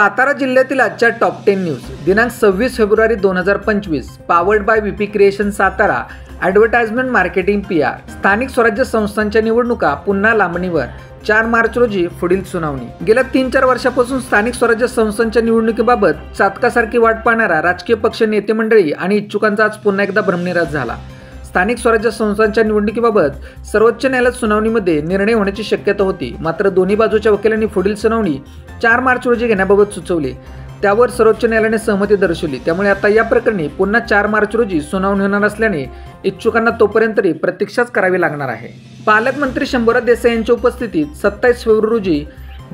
सातारा जिल्ह्यातील आजच्या top 10 news दिनांक 26 February 2025 powered by VP creation Satara advertisement marketing PR स्थानिक स्वराज्य संस्थांच्या निवडणुका पुन्हा लांबणीवर 4 मार्च रोजी पुढील सुनावणी। गेल्या 3-4 वर्षापासून स्थानिक स्वराज्य संस्थांच्या निवडणुकीबाबत चातकासारखी वाट पाहणारा राजकीय पक्ष नेते मंडळी आणि इच्छुकांचा आज पुन्हा एकदा भ्रमनिरास झाला। स्थानिक स्वराज्य संस्थांच्या निवडणुकीबाबत सर्वोच्च न्यायालयात सुनावणीमध्ये निर्णय होण्याची शक्यता होती, मात्र दोन्ही बाजूच्या वकिलांनी पुढील सुनावणी 4 मार्च रोजी घेण्याबाबत सुचवले। त्यावर सर्वोच्च न्यायालयाने सहमती दर्शवली। त्यामुळे आता या प्रकरणी पुन्हा 4 मार्च रोजी सुनावणी होणार असल्याने इच्छुकांना तोपर्यंत तरी प्रतीक्षाच करावी लागणार आहे। पालकमंत्री शंभूराज देसाई यांच्या उपस्थितीत 27 फेब्रुवारी रोजी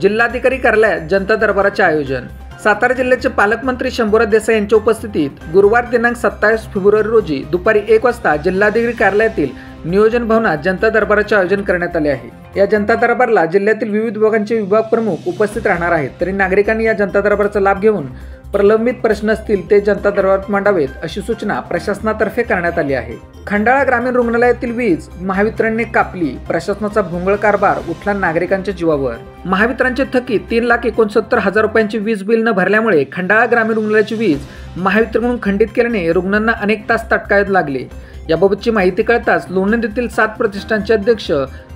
जिल्हाधिकारी कार्यालयात जनता दरबाराचे आयोजन। सातारा जिल्ह्याचे पालकमंत्री शंभूराज देसाई यांच्या उपस्थितीत गुरुवार दिनांक 27 फेब्रुवारी रोजी दुपारी 1 वाजता जिल्हाधिकारी कार्यालयातील नियोजन भवनात जनता दरबाराचे आयोजन करण्यात आले आहे। या जनता दरबारला जिल्ह्यातील विविध विभागांचे विभाग प्रमुख उपस्थित राहणार आहेत, तरी नागरिकांनी या जनता दरबाराचा लाभ घेऊन प्रलंबित प्रश्न असतील ते जनता दरबारात मांडावेत अशी सूचना प्रशासनातर्फे करण्यात आली आहे। खंडाळा ग्रामीण रुग्णालयातील वीज महावितरणने कापली, प्रशासनाचा भोंगळ कारभार उठला नागरिकांच्या जीवावर। महावितरणचे थकीत 3,69,000 रुपयांची वीज बिल न भरल्यामुळे खंडाळा ग्रामीण रुग्णालयाची वीज महावितरणकडून खंडित केल्याने रुग्णांना अनेक तास तटकायात लागले। याबाबतची माहिती कळताच लोणंद येथील 7 प्रतिष्ठानचे अध्यक्ष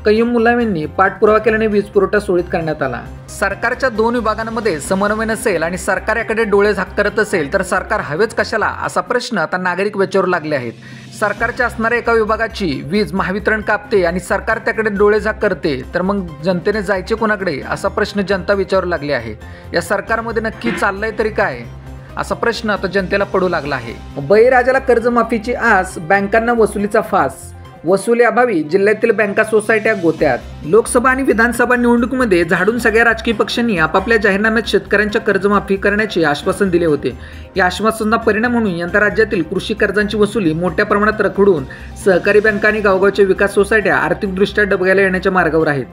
कय्यूम मुलाम यांनी पाठपुरावा केल्याने वीज पुरवठा सुरळीत करण्यात आला। सरकारच्या 2 विभागांमध्ये समन्वय नसेल आणि सरकार याकडे डोळे झाक करत असेल तर सरकार हवेच कशाला असा प्रश्न आता नागरिक विचारू लागले आहेत। सरकारच्या असणाऱ्या एका विभागाची वीज महावितरण कापते आणि सरकार त्याकडे डोळे झाक करते, तर मग जनतेने जायचे कोणाकडे असा प्रश्न जनता विचारू लागली आहे। या सरकारमध्ये नक्की चाललंय तरी काय असा प्रश्न आता जनतेला पडू लागला आहे। बळीराजाला कर्जमाफीची आस, बँकांना वसुलीचा फास, वसुली अभावी जिल्ह्यातील बँका सोसायट्या गोत्यात। लोकसभा आणि विधानसभा निवडणुकीमध्ये झाडून सगळ्या राजकीय पक्षांनी आपापल्या जाहीरनाम्यात शेतकऱ्यांच्या कर्जमाफी करण्याचे आश्वासन दिले होते। या आश्वासनाचा परिणाम म्हणून यंदा राज्यातील कृषी कर्जांची वसुली मोठ्या प्रमाणात रखडून सहकारी बँका आणि गावगावच्या विकास सोसायट्या आर्थिकदृष्ट्या डबघायला येण्याच्या मार्गावर आहेत।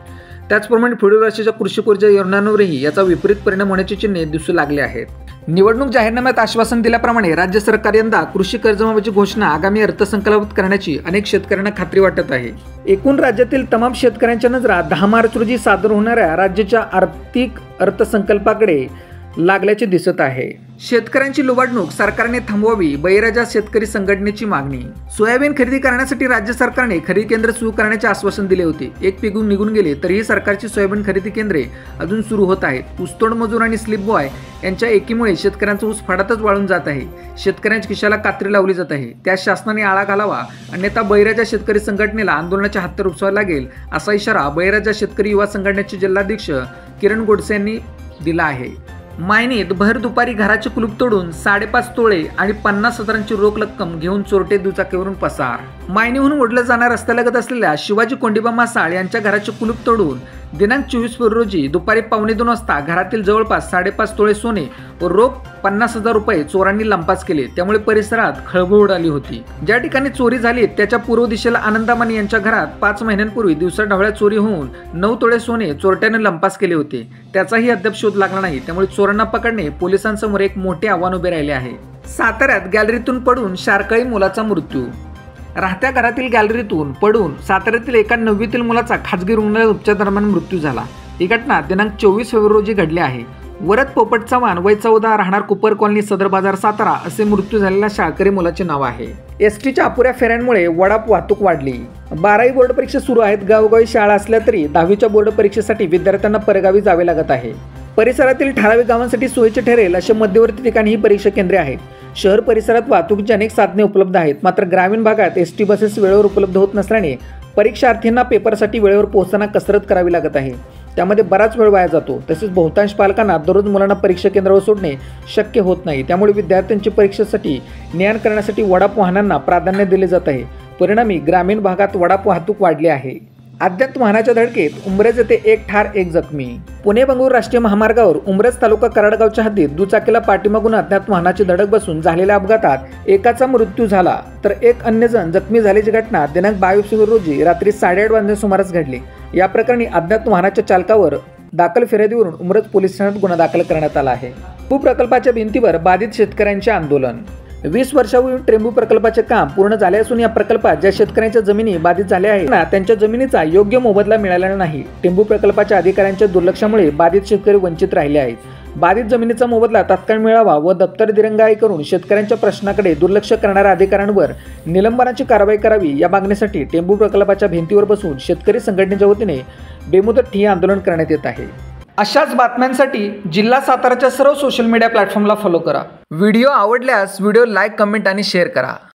त्याचप्रमाणे पुढील वर्षाच्या कृषी कर्ज योजनांवरही याचा विपरीत परिणाम होण्याची चिन्हे दिसू लागले आहेत। निवडणूक जाहीरनाम्यात आश्वासन दिल्याप्रमाणे राज्य सरकार यंदा कृषी कर्जमाफीची घोषणा आगामी अर्थसंकल्पात करण्याची अनेक शेतकऱ्यांना खात्री वाटत आहे। एकूण राज्यातील तमाम शेतकऱ्यांच्या नजरा 10 मार्च रोजी सादर होणाऱ्या राज्याच्या आर्थिक अर्थसंकल्पाकडे लागल्याचे दिसत आहे। शेतकऱ्यांची लुबाडणूक सरकारने थांबवावी, बळीराजा शेतकरी संघटनेची मागणी। सोयाबीन खरेदी करण्यासाठी राज्य सरकारने खरेदी केंद्र सुरू करण्याचे आश्वासन दिले होते। एक पिकून निघून गेले तरीही सरकारची सोयाबीन खरेदी केंद्रे अजून सुरू होत आहेत। ऊसतोड मजूर आणि स्लिप बॉय यांच्या एकीमुळे शेतकऱ्यांचा ऊस फाडातच वाळून जात आहे। शेतकऱ्यांच्या खिशाला कात्री लावली जात आहे। त्या शासनाने आळा घालावा, अन्यथा बळीराजा शेतकरी संघटनेला आंदोलनाच्या हातवर उपसावा लागेल असा इशारा बळीराजा शेतकरी युवा संघटनेचे जिल्हाध्यक्ष किरण गोडसे यांनी दिला आहे। मायनीत भर दुपारी घराचे कुलूप तोडून 5.5 तोळे आणि 50,000ची रोख रक्कम घेऊन चोरटे दुचाकीवरून पसार। मायनीहून ओढलं जाणार रस्त्यालगत असलेल्या शिवाजी कोंडीबा मासाळ यांच्या घराचे कुलूप तोडून दिनांक 24 फेब्रुवारी रोजी दुपारी 1:15 वाजता घरातील जवळपास 5.5 तोळे सोने व रोख 50,000 रुपये चोरांनी लंपास केले। त्यामुळे परिसरात खळबळ उडाली होती। ज्या ठिकाणी चोरी झाली त्याच्या पूर्व दिशेला आनंदामानी यांच्या घरात 5 महिन्यांपूर्वी दिवसाढवळ्या चोरी होऊन 9 तोळे सोने चोरट्याने लंपास केले होते। त्याचाही अद्याप शोध लागला नाही। त्यामुळे चोरांना पकडणे पोलिसांसमोर एक मोठे आव्हान उभे राहिले आहे। साताऱ्यात गॅलरीतून पडून शारकळी मुलाचा मृत्यू। राहत्या घरातील गॅलरीतून पडून साताऱ्यातील एका 9वीतील मुलाचा खाजगी रुग्णालयात उपचार दरम्यान मृत्यू झाला। ही घटना दिनांक 24 फेब्रुवारी रोजी घडली आहे। वरद पोपट चव्हाण वय 14 राहणार कुपर कॉलनी सदर बाजार सातारा असे मृत्यू झालेल्या शाळकरी मुलाचे नाव आहे। एसटीच्या अपुऱ्या फेऱ्यांमुळे वडाप वाहतूक वाढली। 12वी बोर्ड परीक्षा सुरू आहेत। गावोगावी शाळा असल्या तरी 10वीच्या बोर्ड परीक्षेसाठी विद्यार्थ्यांना परगावी जावे लागत आहे। परिसरातील ठराविक गावांसाठी सोयीचे ठरेल अशा मध्यवर्ती ठिकाणी ही परीक्षा केंद्रे आहेत। शहर परिसरात वाहतुकीची अनेक साधने उपलब्ध आहेत, मात्र ग्रामीण भागात एसटी बसेस वेळेवर उपलब्ध होत नसल्याने परीक्षार्थींना पेपरसाठी वेळेवर पोहोचताना कसरत करावी लागत आहे। त्यामध्ये बराच वेळ वाया जातो। तसेच बहुतांश पालकांना दररोज मुलांना परीक्षा केंद्रावर सोडणे शक्य होत नाही। त्यामुळे विद्यार्थ्यांची परीक्षेसाठी ने-आण करण्यासाठी वडाप वाहनांना प्राधान्य दिले जात आहे। परिणामी ग्रामीण भागात वडाप वाहतूक वाढली आहे। अज्ञात वाहनाच्या धडकेत उंब्रज येथे 1 ठार 1 जखमी। पुणे बंगळूर राष्ट्रीय महामार्गावर उंब्रज तालुका कराडगावच्या हद्दीत दुचाकीला पाठीमागून अज्ञात वाहनाची धडक बसून झालेल्या अपघातात एकाचा मृत्यू झाला तर एक अन्य जण जखमी झाल्याची घटना दिनांक 22 फेब्रुवारी रोजी रात्री 8:30 वाजता सुमारास घडली। या प्रकरणी अज्ञात वाहनाच्या चालकावर दाखल फिर्यादीवरून उंब्रज पोलीस ठाण्यात गुन्हा दाखल करण्यात आला आहे। भूप्रकल्पाच्या भिंतीवर बाधित शेतकऱ्यांचे आंदोलन। 20 वर्षापूर्वी ट्रेंबू प्रकल्पाचे काम पूर्ण झाले असून या प्रकल्पात ज्या शेतकऱ्यांच्या जमिनी बाधित झाल्या आहेत त्यांच्या जमिनीचा योग्य मोबदला मिळालेला नाही। ट्रेंबू प्रकल्पाच्या अधिकाऱ्यांच्या दुर्लक्षामुळे बाधित शेतकरी वंचित राहिले आहेत। बाधित जमिनीचा मोबदला तात्काळ मिळावा व दप्तर दिरंगाई करून शेतकऱ्यांच्या प्रश्नाकडे दुर्लक्ष करणाऱ्या अधिकाऱ्यांवर निलंबनाची कारवाई करावी या मागणीसाठी टेंभू प्रकल्पाच्या भिंतीवर बसून शेतकरी संघटनेच्या वतीने बेमुदत ठिय्या आंदोलन करण्यात येत आहे। अशाच बातम्यांसाठी जिल्हा साताराच्या सर्व सोशल मीडिया प्लॅटफॉर्मला फॉलो करा। व्हिडिओ आवडल्यास व्हिडिओ लाईक, कमेंट आणि शेअर करा।